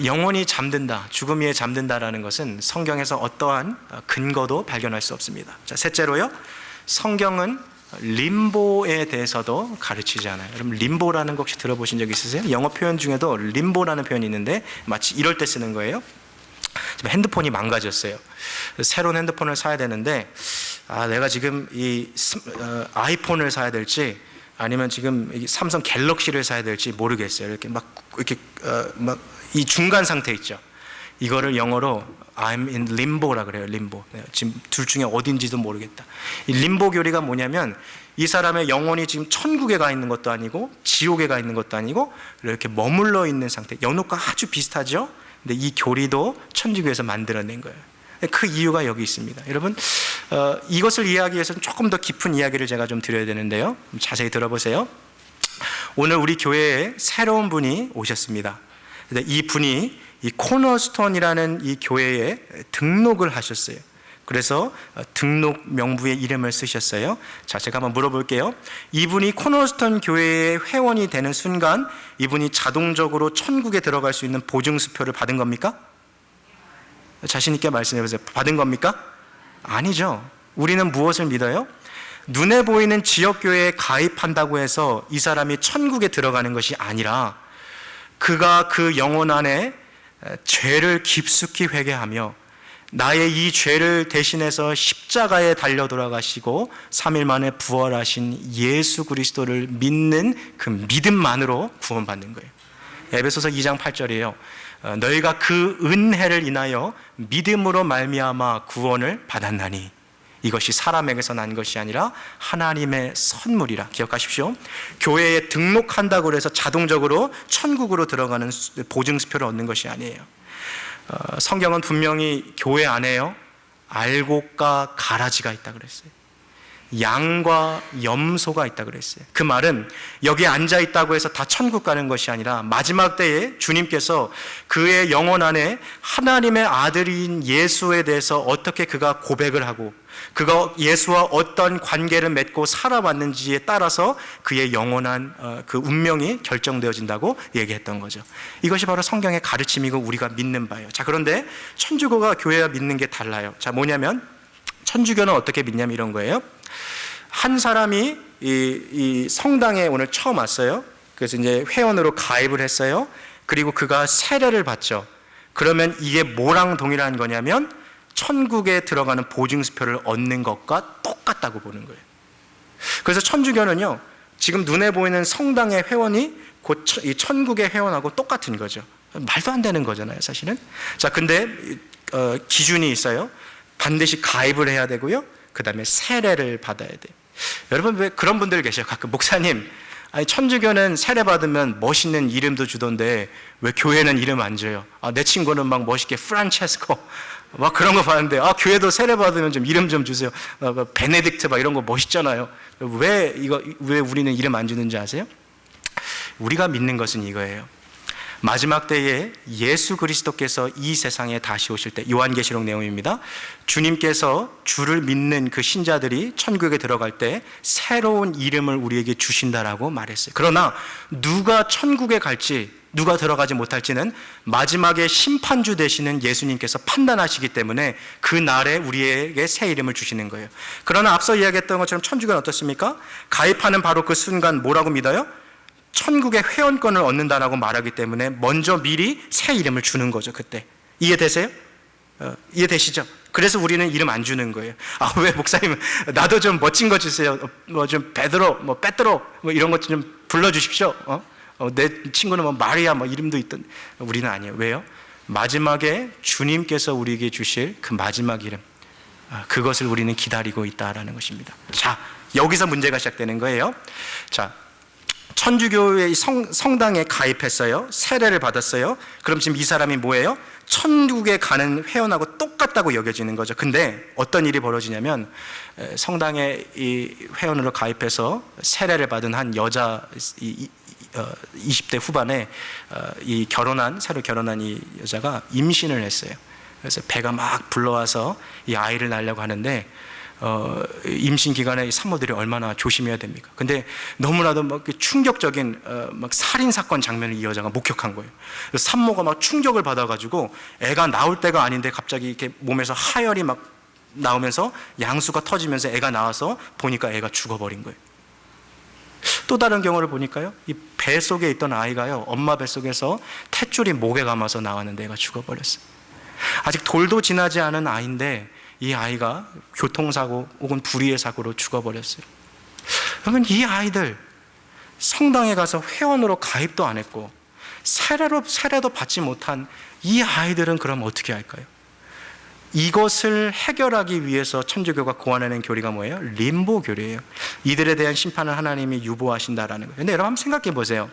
A: 영혼이 잠든다, 죽음 위에 잠든다라는 것은 성경에서 어떠한 근거도 발견할 수 없습니다. 자, 셋째로요, 성경은 림보에 대해서도 가르치지 않아요. 여러분, 림보라는 거 혹시 들어보신 적 있으세요? 영어 표현 중에도 림보라는 표현이 있는데 마치 이럴 때 쓰는 거예요. 지금 핸드폰이 망가졌어요. 새로운 핸드폰을 사야 되는데 내가 지금 이 아이폰을 사야 될지 아니면 지금 삼성 갤럭시를 사야 될지 모르겠어요. 이렇게 막 이 중간 상태 있죠. 이거를 영어로 I'm in limbo라 그래요. 림보. 지금 둘 중에 어딘지도 모르겠다. 이 림보 교리가 뭐냐면 이 사람의 영혼이 지금 천국에 가 있는 것도 아니고 지옥에 가 있는 것도 아니고 이렇게 머물러 있는 상태. 연옥과 아주 비슷하죠. 근데 이 교리도 천주교에서 만들어낸 거예요. 그 이유가 여기 있습니다. 여러분, 이것을 이해하기 위해서는 조금 더 깊은 이야기를 제가 좀 드려야 되는데요. 자세히 들어보세요. 오늘 우리 교회에 새로운 분이 오셨습니다. 이 분이 이 코너스톤이라는 이 교회에 등록을 하셨어요. 그래서 등록 명부에 이름을 쓰셨어요. 자, 제가 한번 물어볼게요. 이분이 코너스톤 교회의 회원이 되는 순간 이분이 자동적으로 천국에 들어갈 수 있는 보증수표를 받은 겁니까? 자신 있게 말씀해 보세요. 받은 겁니까? 아니죠. 우리는 무엇을 믿어요? 눈에 보이는 지역교회에 가입한다고 해서 이 사람이 천국에 들어가는 것이 아니라 그가 그 영혼 안에 죄를 깊숙이 회개하며 나의 이 죄를 대신해서 십자가에 달려 돌아가시고 3일 만에 부활하신 예수 그리스도를 믿는 그 믿음만으로 구원받는 거예요. 에베소서 2장 8절이에요. 너희가 그 은혜를 인하여 믿음으로 말미암아 구원을 받았나니 이것이 사람에게서 난 것이 아니라 하나님의 선물이라. 기억하십시오. 교회에 등록한다고 해서 자동적으로 천국으로 들어가는 보증수표를 얻는 것이 아니에요. 성경은 분명히 교회 안에요 알곡과 가라지가 있다 그랬어요. 양과 염소가 있다 그랬어요. 그 말은 여기에 앉아 있다고 해서 다 천국 가는 것이 아니라 마지막 때에 주님께서 그의 영혼 안에 하나님의 아들인 예수에 대해서 어떻게 그가 고백을 하고 그가 예수와 어떤 관계를 맺고 살아왔는지에 따라서 그의 영원한 그 운명이 결정되어진다고 얘기했던 거죠. 이것이 바로 성경의 가르침이고 우리가 믿는 바예요. 자, 그런데 천주교가 교회와 믿는 게 달라요. 자, 뭐냐면 천주교는 어떻게 믿냐면 이런 거예요. 한 사람이 이 성당에 오늘 처음 왔어요. 그래서 이제 회원으로 가입을 했어요. 그리고 그가 세례를 받죠. 그러면 이게 뭐랑 동일한 거냐면 천국에 들어가는 보증수표를 얻는 것과 똑같다고 보는 거예요. 그래서 천주교는요, 지금 눈에 보이는 성당의 회원이 곧 이 천국의 회원하고 똑같은 거죠. 말도 안 되는 거잖아요, 사실은. 자, 근데 기준이 있어요. 반드시 가입을 해야 되고요. 그 다음에 세례를 받아야 돼요. 여러분, 왜 그런 분들 계세요? 가끔 목사님, 아니 천주교는 세례 받으면 멋있는 이름도 주던데 왜 교회는 이름 안 줘요? 내 친구는 막 멋있게 프란체스코 막 그런 거 봤는데 교회도 세례 받으면 좀 이름 좀 주세요. 베네딕트 막 이런 거 멋있잖아요. 왜 우리는 이름 안 주는지 아세요? 우리가 믿는 것은 이거예요. 마지막 때에 예수 그리스도께서 이 세상에 다시 오실 때, 요한계시록 내용입니다. 주님께서 주를 믿는 그 신자들이 천국에 들어갈 때 새로운 이름을 우리에게 주신다라고 말했어요. 그러나 누가 천국에 갈지 누가 들어가지 못할지는 마지막에 심판주 되시는 예수님께서 판단하시기 때문에 그 날에 우리에게 새 이름을 주시는 거예요. 그러나 앞서 이야기했던 것처럼 천주교는 어떻습니까? 가입하는 바로 그 순간 뭐라고 믿어요? 천국의 회원권을 얻는다라고 말하기 때문에 먼저 미리 새 이름을 주는 거죠. 그때 이해되세요? 이해되시죠? 그래서 우리는 이름 안 주는 거예요. 왜 목사님 나도 좀 멋진 거 주세요. 뭐 좀 베드로, 빼드로 이런 것 좀 불러주십시오. 내 친구는 마리아 이름도 있던. 우리는 아니에요. 왜요? 마지막에 주님께서 우리에게 주실 그 마지막 이름, 그것을 우리는 기다리고 있다라는 것입니다. 자, 여기서 문제가 시작되는 거예요. 자, 천주교의 성당에 가입했어요. 세례를 받았어요. 그럼 지금 이 사람이 뭐예요? 천국에 가는 회원하고 똑같다고 여겨지는 거죠. 근데 어떤 일이 벌어지냐면 성당에 이 회원으로 가입해서 세례를 받은 한 여자 20대 후반에 새로 결혼한 이 여자가 임신을 했어요. 그래서 배가 막 불러와서 이 아이를 낳으려고 하는데 임신 기간에 산모들이 얼마나 조심해야 됩니까? 근데 너무나도 막 충격적인 막 살인 사건 장면을 이 여자가 목격한 거예요. 산모가 막 충격을 받아가지고 애가 나올 때가 아닌데 갑자기 이렇게 몸에서 하열이 막 나오면서 양수가 터지면서 애가 나와서 보니까 애가 죽어버린 거예요. 또 다른 경우를 보니까요, 이 배 속에 있던 아이가요, 엄마 뱃속에서 탯줄이 목에 감아서 나왔는데 애가 죽어버렸어요. 아직 돌도 지나지 않은 아이인데 이 아이가 교통사고 혹은 불의의 사고로 죽어버렸어요. 그러면 이 아이들 성당에 가서 회원으로 가입도 안 했고 세례도 받지 못한 이 아이들은 그럼 어떻게 할까요? 이것을 해결하기 위해서 천주교가 고안해낸 교리가 뭐예요? 림보 교리예요. 이들에 대한 심판을 하나님이 유보하신다라는 거예요. 근데 여러분 한번 생각해 보세요.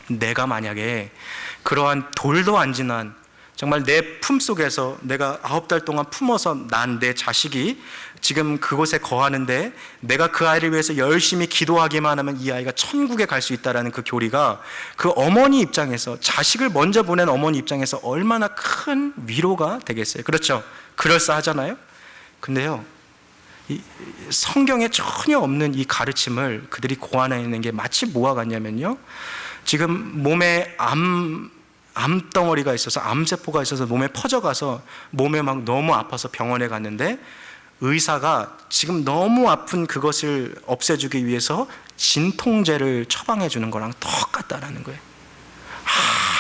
A: 내가 만약에 그러한 돌도 안 지난 정말 내 품속에서 내가 9달 동안 품어서 난 내 자식이 지금 그곳에 거하는데 내가 그 아이를 위해서 열심히 기도하기만 하면 이 아이가 천국에 갈 수 있다는 그 교리가 그 어머니 입장에서, 자식을 먼저 보낸 어머니 입장에서 얼마나 큰 위로가 되겠어요. 그렇죠? 그럴싸하잖아요. 근데요, 이 성경에 전혀 없는 이 가르침을 그들이 고안해내는 게 마치 뭐와 같냐면요, 지금 몸에 암덩어리가 있어서, 암세포가 있어서 몸에 퍼져가서 몸에 막 너무 아파서 병원에 갔는데 의사가 지금 너무 아픈 그것을 없애주기 위해서 진통제를 처방해 주는 거랑 똑같다라는 거예요.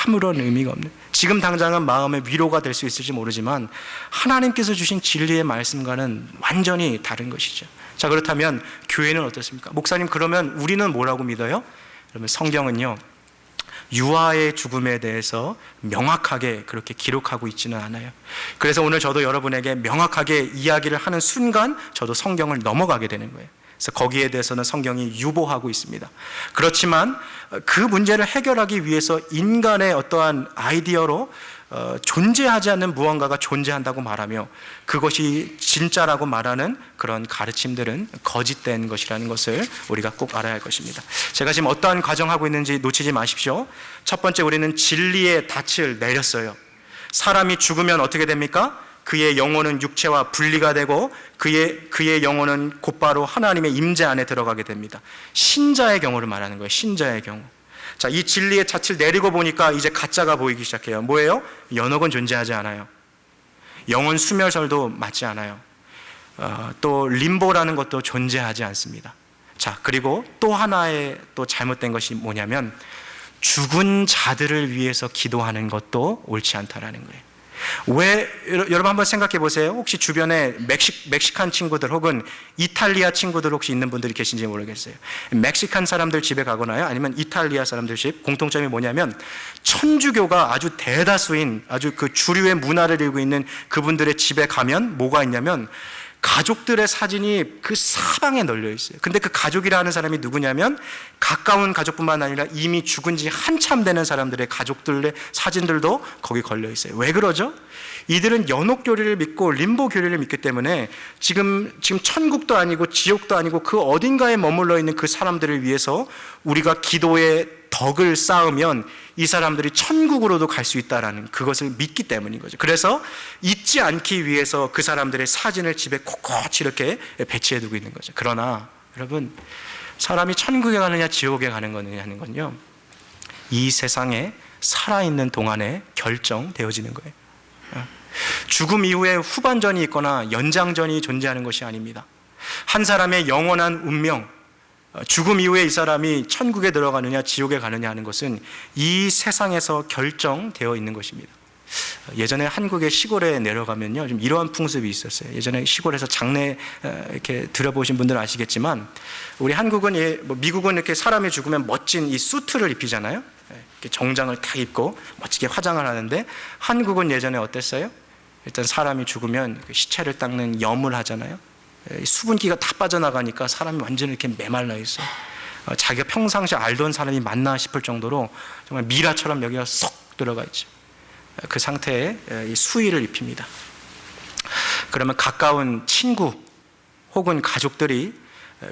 A: 아무런 의미가 없는, 지금 당장은 마음의 위로가 될 수 있을지 모르지만 하나님께서 주신 진리의 말씀과는 완전히 다른 것이죠. 자, 그렇다면 교회는 어떻습니까? 목사님, 그러면 우리는 뭐라고 믿어요? 그러면 성경은요, 유아의 죽음에 대해서 명확하게 그렇게 기록하고 있지는 않아요. 그래서 오늘 저도 여러분에게 명확하게 이야기를 하는 순간 저도 성경을 넘어가게 되는 거예요. 그래서 거기에 대해서는 성경이 유보하고 있습니다. 그렇지만 그 문제를 해결하기 위해서 인간의 어떠한 아이디어로 존재하지 않는 무언가가 존재한다고 말하며 그것이 진짜라고 말하는 그런 가르침들은 거짓된 것이라는 것을 우리가 꼭 알아야 할 것입니다. 제가 지금 어떠한 과정하고 있는지 놓치지 마십시오. 첫 번째, 우리는 진리의 닻을 내렸어요. 사람이 죽으면 어떻게 됩니까? 그의 영혼은 육체와 분리가 되고 그의 영혼은 곧바로 하나님의 임재 안에 들어가게 됩니다. 신자의 경우를 말하는 거예요. 신자의 경우. 자, 이 진리의 닻을 내리고 보니까 이제 가짜가 보이기 시작해요. 뭐예요? 연옥은 존재하지 않아요. 영혼 수멸설도 맞지 않아요. 또 림보라는 것도 존재하지 않습니다. 자, 그리고 또 하나의 또 잘못된 것이 뭐냐면 죽은 자들을 위해서 기도하는 것도 옳지 않다라는 거예요. 왜, 여러분 한번 생각해 보세요. 혹시 주변에 멕시칸 친구들 혹은 이탈리아 친구들 혹시 있는 분들이 계신지 모르겠어요. 멕시칸 사람들 집에 가거나요, 아니면 이탈리아 사람들 집, 공통점이 뭐냐면 천주교가 아주 대다수인 아주 그 주류의 문화를 이루고 있는 그분들의 집에 가면 뭐가 있냐면 가족들의 사진이 그 사방에 널려 있어요. 근데 그 가족이라 하는 사람이 누구냐면 가까운 가족뿐만 아니라 이미 죽은 지 한참 되는 사람들의 가족들의 사진들도 거기 걸려 있어요. 왜 그러죠? 이들은 연옥교리를 믿고 림보 교리를 믿기 때문에 지금 천국도 아니고 지옥도 아니고 그 어딘가에 머물러 있는 그 사람들을 위해서 우리가 기도의 덕을 쌓으면 이 사람들이 천국으로도 갈 수 있다라는 그것을 믿기 때문인 거죠. 그래서 잊지 않기 위해서 그 사람들의 사진을 집에 꼿꼿이 이렇게 배치해 두고 있는 거죠. 그러나 여러분, 사람이 천국에 가느냐 지옥에 가는 거느냐는 건요, 이 세상에 살아있는 동안에 결정되어지는 거예요. 죽음 이후에 후반전이 있거나 연장전이 존재하는 것이 아닙니다. 한 사람의 영원한 운명, 죽음 이후에 이 사람이 천국에 들어가느냐 지옥에 가느냐 하는 것은 이 세상에서 결정되어 있는 것입니다. 예전에 한국의 시골에 내려가면요, 좀 이러한 풍습이 있었어요. 예전에 시골에서 장례 이렇게 들어보신 분들은 아시겠지만, 우리 한국은, 미국은 이렇게 사람이 죽으면 멋진 이 수트를 입히잖아요. 이렇게 정장을 다 입고 멋지게 화장을 하는데, 한국은 예전에 어땠어요? 일단 사람이 죽으면 시체를 닦는 염을 하잖아요. 수분기가 다 빠져나가니까 사람이 완전히 이렇게 메말라 있어요. 자기가 평상시에 알던 사람이 맞나 싶을 정도로 정말 미라처럼 여기가 쏙 들어가 있죠. 그 상태에 수의를 입힙니다. 그러면 가까운 친구 혹은 가족들이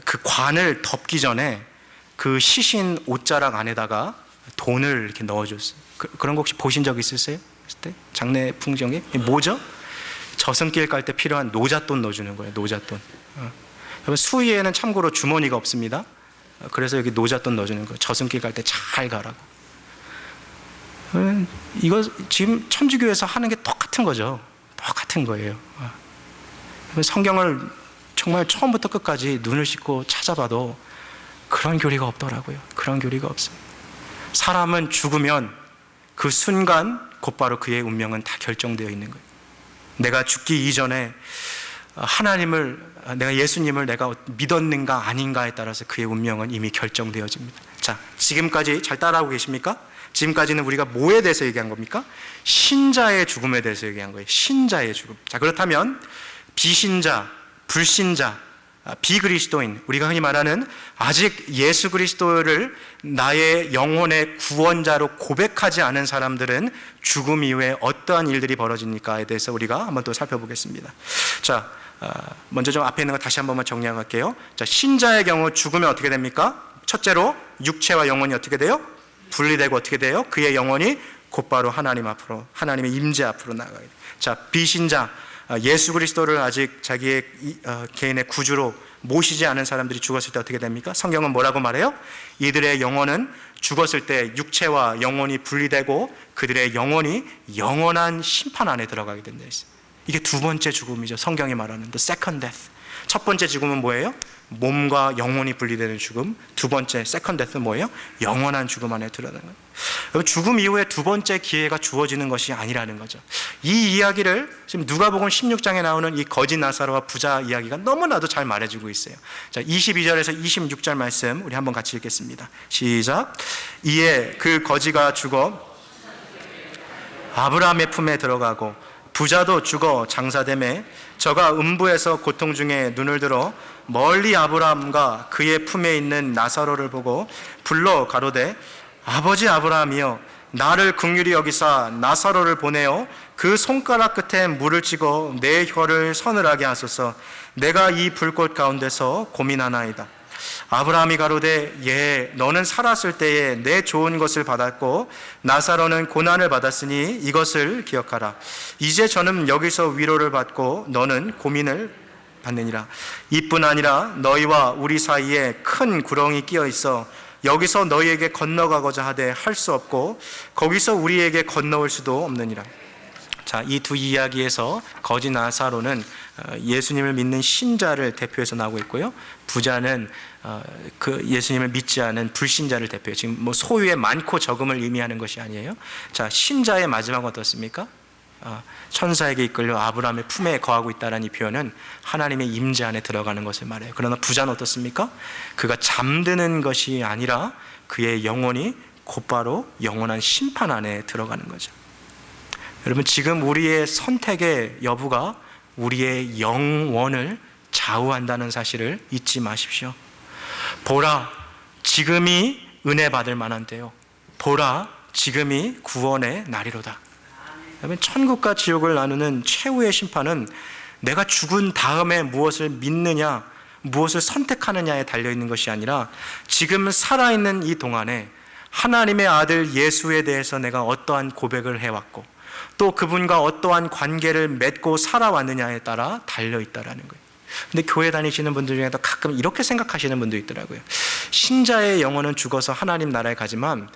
A: 그 관을 덮기 전에 그 시신 옷자락 안에다가 돈을 이렇게 넣어줬어요. 그런 거 혹시 보신 적 있으세요? 장례 풍경에 뭐죠? 저승길 갈 때 필요한 노잣돈 넣어주는 거예요. 노잣돈. 여러분, 수의에는 참고로 주머니가 없습니다. 그래서 여기 노잣돈 넣어주는 거예요. 저승길 갈 때 잘 가라고. 이거 지금 천주교에서 하는 게 똑같은 거죠. 똑같은 거예요. 성경을 정말 처음부터 끝까지 눈을 씻고 찾아봐도 그런 교리가 없더라고요. 그런 교리가 없습니다. 사람은 죽으면 그 순간 곧바로 그의 운명은 다 결정되어 있는 거예요. 내가 죽기 이전에 내가 예수님을 내가 믿었는가 아닌가에 따라서 그의 운명은 이미 결정되어집니다. 자, 지금까지 잘 따라하고 계십니까? 지금까지는 우리가 뭐에 대해서 얘기한 겁니까? 신자의 죽음에 대해서 얘기한 거예요. 신자의 죽음. 자, 그렇다면 비신자, 불신자, 비그리스도인, 우리가 흔히 말하는 아직 예수 그리스도를 나의 영혼의 구원자로 고백하지 않은 사람들은 죽음 이후에 어떠한 일들이 벌어집니까에 대해서 우리가 한번 또 살펴보겠습니다. 자, 먼저 좀 앞에 있는 거 다시 한 번만 정리할게요. 자, 신자의 경우 죽으면 어떻게 됩니까? 첫째로 육체와 영혼이 어떻게 돼요? 분리되고 어떻게 돼요? 그의 영혼이 곧바로 하나님 앞으로, 하나님의 임재 앞으로 나가게 돼요. 자, 비신자, 예수 그리스도를 아직 자기의 개인의 구주로 모시지 않은 사람들이 죽었을 때 어떻게 됩니까? 성경은 뭐라고 말해요? 이들의 영혼은 죽었을 때 육체와 영혼이 분리되고 그들의 영혼이 영원한 심판 안에 들어가게 된다 했어요. 이게 두 번째 죽음이죠. 성경이 말하는 the second death. 첫 번째 죽음은 뭐예요? 몸과 영혼이 분리되는 죽음. 두 번째 second death는 뭐예요? 영원한 죽음 안에 들어가는 거예요. 죽음 이후에 두 번째 기회가 주어지는 것이 아니라는 거죠. 이 이야기를 지금 누가복음 16장에 나오는 이 거지 나사로와 부자 이야기가 너무나도 잘 말해주고 있어요. 자, 22절에서 26절 말씀 우리 한번 같이 읽겠습니다. 시작. 이에 그 거지가 죽어 아브라함의 품에 들어가고 부자도 죽어 장사되매 저가 음부에서 고통 중에 눈을 들어 멀리 아브라함과 그의 품에 있는 나사로를 보고 불러 가로되 아버지 아브라함이여 나를 긍휼히 여기사 나사로를 보내어 그 손가락 끝에 물을 찍어 내 혀를 서늘하게 하소서. 내가 이 불꽃 가운데서 고민하나이다. 아브라함이 가로되 예 너는 살았을 때에 내 좋은 것을 받았고 나사로는 고난을 받았으니 이것을 기억하라. 이제 저는 여기서 위로를 받고 너는 고민을 받느니라. 이뿐 아니라 너희와 우리 사이에 큰 구렁이 끼어 있어 여기서 너희에게 건너가고자 하되 할 수 없고 거기서 우리에게 건너올 수도 없느니라. 자, 이 두 이야기에서 거지 나사로는 예수님을 믿는 신자를 대표해서 나오고 있고요. 부자는 그 예수님을 믿지 않은 불신자를 대표해요. 지금 뭐 소유의 많고 적음을 의미하는 것이 아니에요. 자, 신자의 마지막은 어떻습니까? 천사에게 이끌려 아브라함의 품에 거하고 있다는 이 표현은 하나님의 임재 안에 들어가는 것을 말해요. 그러나 부자는 어떻습니까? 그가 잠드는 것이 아니라 그의 영혼이 곧바로 영원한 심판 안에 들어가는 거죠. 여러분, 지금 우리의 선택의 여부가 우리의 영원을 좌우한다는 사실을 잊지 마십시오. 보라, 지금이 은혜 받을 만한 때요. 보라, 지금이 구원의 날이로다. 여러분, 천국과 지옥을 나누는 최후의 심판은 내가 죽은 다음에 무엇을 믿느냐, 무엇을 선택하느냐에 달려있는 것이 아니라 지금 살아있는 이 동안에 하나님의 아들 예수에 대해서 내가 어떠한 고백을 해왔고 또 그분과 어떠한 관계를 맺고 살아왔느냐에 따라 달려있다라는 거예요. 근데 교회 다니시는 분들 중에도 가끔 이렇게 생각하시는 분도 있더라고요. 신자의 영혼은 죽어서 하나님 나라에 가지만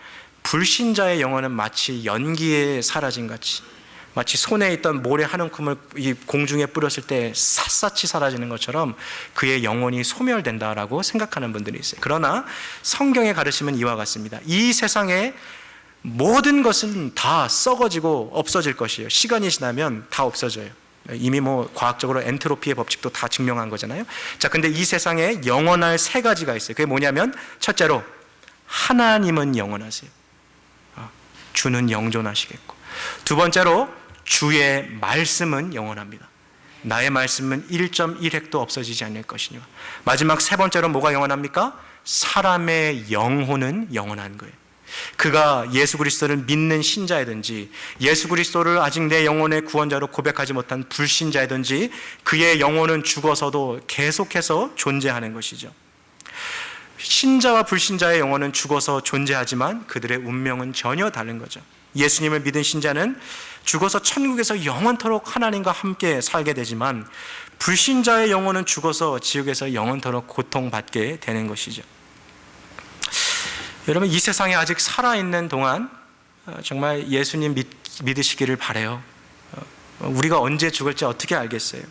A: 불신자의 영혼은 마치 연기에 사라진 같이, 마치 손에 있던 모래 한 움큼을 이 공중에 뿌렸을 때 샅샅이 사라지는 것처럼 그의 영혼이 소멸된다라고 생각하는 분들이 있어요. 그러나 성경의 가르침은 이와 같습니다. 이 세상에 모든 것은 다 썩어지고 없어질 것이에요. 시간이 지나면 다 없어져요. 이미 뭐 과학적으로 엔트로피의 법칙도 다 증명한 거잖아요. 자, 근데 이 세상에 영원할 세 가지가 있어요. 그게 뭐냐면 첫째로 하나님은 영원하세요. 주는 영존하시겠고, 두 번째로 주의 말씀은 영원합니다. 나의 말씀은 1.1획도 없어지지 않을 것이니와, 마지막 세 번째로 뭐가 영원합니까? 사람의 영혼은 영원한 거예요. 그가 예수 그리스도를 믿는 신자이든지 예수 그리스도를 아직 내 영혼의 구원자로 고백하지 못한 불신자이든지 그의 영혼은 죽어서도 계속해서 존재하는 것이죠. 신자와 불신자의 영혼은 죽어서 존재하지만 그들의 운명은 전혀 다른 거죠. 예수님을 믿은 신자는 죽어서 천국에서 영원토록 하나님과 함께 살게 되지만 불신자의 영혼은 죽어서 지옥에서 영원토록 고통받게 되는 것이죠. 여러분, 이 세상에 아직 살아있는 동안 정말 예수님 믿으시기를 바라요. 우리가 언제 죽을지 어떻게 알겠어요?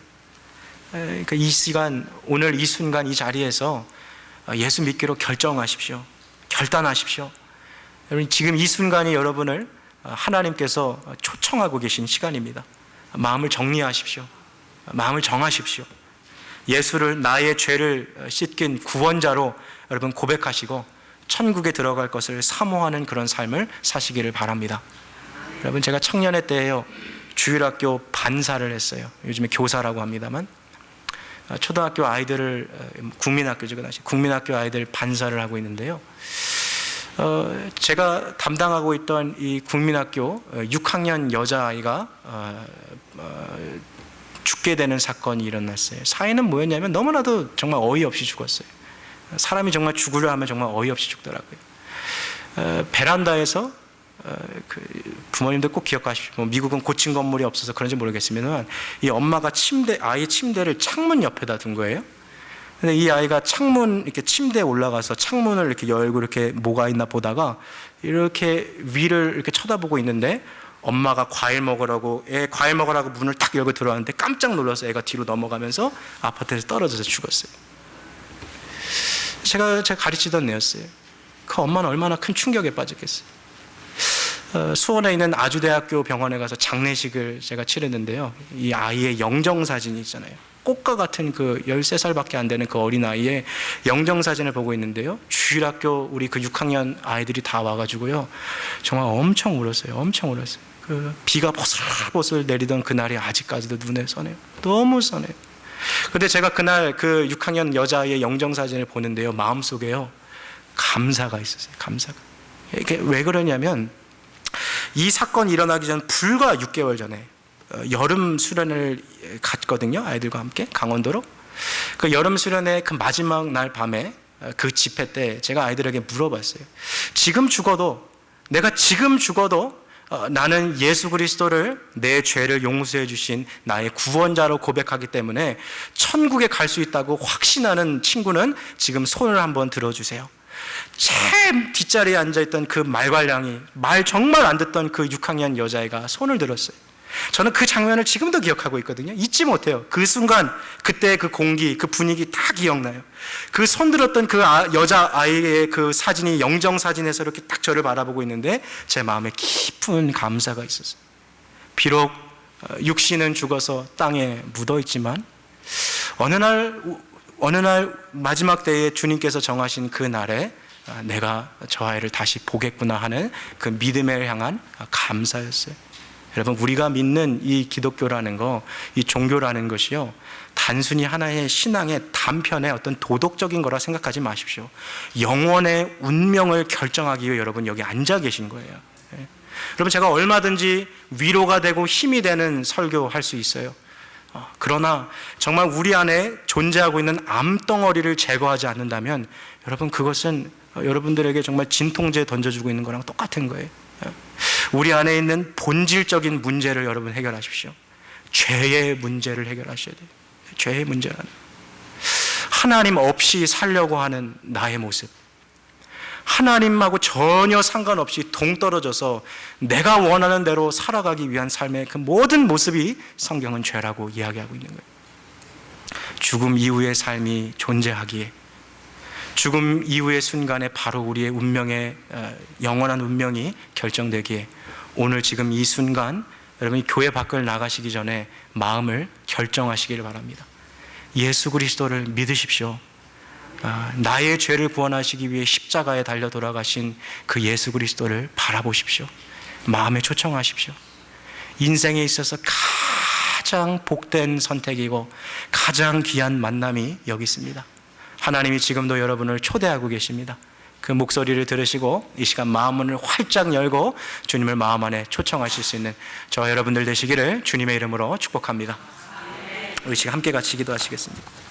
A: 그러니까 이 시간, 오늘 이 순간 이 자리에서 예수 믿기로 결정하십시오. 결단하십시오. 여러분, 지금 이 순간이 여러분을 하나님께서 초청하고 계신 시간입니다. 마음을 정리하십시오. 마음을 정하십시오. 예수를 나의 죄를 씻긴 구원자로 여러분 고백하시고 천국에 들어갈 것을 사모하는 그런 삶을 사시기를 바랍니다. 여러분, 제가 청년회 때에요, 주일학교 반사를 했어요. 요즘에 교사라고 합니다만, 초등학교 아이들을, 국민학교죠, 국민학교 아이들 반사를 하고 있는데요. 제가 담당하고 있던 이 국민학교 6학년 여자아이가 죽게 되는 사건이 일어났어요. 사인은 뭐였냐면 너무나도 정말 어이없이 죽었어요. 사람이 정말 죽으려 하면 정말 어이없이 죽더라고요. 베란다에서 부모님들 꼭 기억하십시오. 미국은 고층 건물이 없어서 그런지 모르겠습니다만, 이 엄마가 아이 침대를 창문 옆에다 둔 거예요. 근데 이 아이가 이렇게 침대에 올라가서 창문을 이렇게 열고 이렇게 뭐가 있나 보다가 이렇게 위를 이렇게 쳐다보고 있는데, 엄마가 과일 먹으라고 문을 딱 열고 들어왔는데 깜짝 놀라서 애가 뒤로 넘어가면서 아파트에서 떨어져서 죽었어요. 제가 가르치던 애였어요. 그 엄마는 얼마나 큰 충격에 빠졌겠어요. 수원에 있는 아주대학교 병원에 가서 장례식을 제가 치렀는데요, 이 아이의 영정사진이 있잖아요. 꽃과 같은 그 13살밖에 안 되는 그 어린아이의 영정사진을 보고 있는데요, 주일학교 우리 그 6학년 아이들이 다 와가지고요, 정말 엄청 울었어요. 엄청 울었어요. 그 비가 보슬보슬 내리던 그날이 아직까지도 눈에 선해요. 너무 선해요. 근데 제가 그날 그 6학년 여자아이의 영정사진을 보는데요, 마음속에요, 감사가 있었어요. 감사가. 이게 왜 그러냐면, 이 사건이 일어나기 전 불과 6개월 전에 여름 수련을 갔거든요. 아이들과 함께 강원도로. 그 여름 수련의 그 마지막 날 밤에 그 집회 때 제가 아이들에게 물어봤어요. 내가 지금 죽어도 나는 예수 그리스도를 내 죄를 용서해 주신 나의 구원자로 고백하기 때문에 천국에 갈 수 있다고 확신하는 친구는 지금 손을 한번 들어주세요. 제일 뒷자리에 앉아있던 그 말괄량이 말 정말 안 듣던 그 6학년 여자애가 손을 들었어요. 저는 그 장면을 지금도 기억하고 있거든요. 잊지 못해요. 그 순간, 그때 그 공기, 그 분위기 다 기억나요. 그 손 들었던 그 여자아이의 그 사진이 영정사진에서 이렇게 딱 저를 바라보고 있는데 제 마음에 깊은 감사가 있었어요. 비록 육신은 죽어서 땅에 묻어있지만 어느 날 마지막 때에 주님께서 정하신 그 날에 내가 저 아이를 다시 보겠구나 하는 그 믿음을 향한 감사였어요. 여러분, 우리가 믿는 이 기독교라는 거, 이 종교라는 것이요, 단순히 하나의 신앙의 단편의 어떤 도덕적인 거라 생각하지 마십시오. 영원의 운명을 결정하기 위해 여러분 여기 앉아 계신 거예요. 여러분, 제가 얼마든지 위로가 되고 힘이 되는 설교할 수 있어요. 그러나 정말 우리 안에 존재하고 있는 암덩어리를 제거하지 않는다면 여러분, 그것은 여러분들에게 정말 진통제 던져주고 있는 거랑 똑같은 거예요. 우리 안에 있는 본질적인 문제를 여러분 해결하십시오. 죄의 문제를 해결하셔야 돼요. 죄의 문제라는, 하나님 없이 살려고 하는 나의 모습, 하나님하고 전혀 상관없이 동떨어져서 내가 원하는 대로 살아가기 위한 삶의 그 모든 모습이 성경은 죄라고 이야기하고 있는 거예요. 죽음 이후의 삶이 존재하기에, 죽음 이후의 순간에 바로 우리의 운명의 영원한 운명이 결정되기에, 오늘 지금 이 순간 여러분이 교회 밖을 나가시기 전에 마음을 결정하시기를 바랍니다. 예수 그리스도를 믿으십시오. 나의 죄를 구원하시기 위해 십자가에 달려 돌아가신 그 예수 그리스도를 바라보십시오. 마음에 초청하십시오. 인생에 있어서 가장 복된 선택이고 가장 귀한 만남이 여기 있습니다. 하나님이 지금도 여러분을 초대하고 계십니다. 그 목소리를 들으시고 이 시간 마음문을 활짝 열고 주님을 마음 안에 초청하실 수 있는 저와 여러분들 되시기를 주님의 이름으로 축복합니다. 우리 지금 함께 같이 기도하시겠습니다.